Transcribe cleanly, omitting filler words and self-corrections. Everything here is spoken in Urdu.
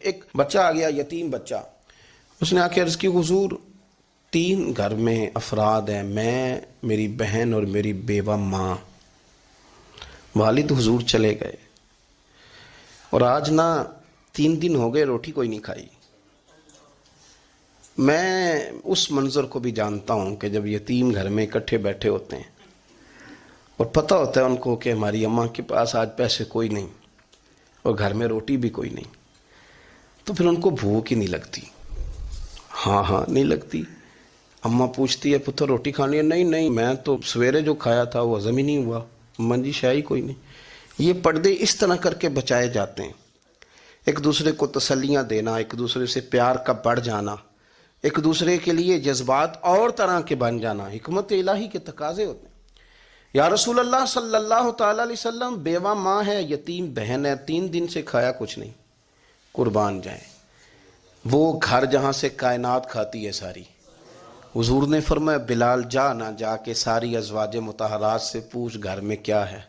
ایک بچہ آ گیا، یتیم بچہ، اس نے آ کے عرض کی حضور 3 گھر میں افراد ہیں، میں، میری بہن اور میری بیوہ ماں، والد حضور چلے گئے اور آج نہ 3 دن ہو گئے روٹی کوئی نہیں کھائی۔ میں اس منظر کو بھی جانتا ہوں کہ جب یتیم گھر میں اکٹھے بیٹھے ہوتے ہیں اور پتہ ہوتا ہے ان کو کہ ہماری اماں کے پاس آج پیسے کوئی نہیں اور گھر میں روٹی بھی کوئی نہیں، تو پھر ان کو بھوک ہی نہیں لگتی۔ ہاں نہیں لگتی۔ اماں پوچھتی ہے پتر روٹی کھانی ہے؟ نہیں میں تو سویرے جو کھایا تھا وہ ہضم ہی نہیں ہوا، اماں جی شاہی کوئی نہیں۔ یہ پردے اس طرح کر کے بچائے جاتے ہیں، ایک دوسرے کو تسلیاں دینا، ایک دوسرے سے پیار کا بڑھ جانا، ایک دوسرے کے لیے جذبات اور طرح کے بن جانا، حکمت الہی کے تقاضے ہوتے ہیں۔ یا رسول اللہ صلی اللہ تعالی علیہ وسلم، بیوہ ماں ہے، یتیم بہن ہے، 3 دن سے کھایا کچھ نہیں، قربان جائیں۔ وہ گھر جہاں سے کائنات کھاتی ہے ساری، حضور نے فرمایا بلال جا نہ جا کے ساری ازواج مطہرات سے پوچھ گھر میں کیا ہے۔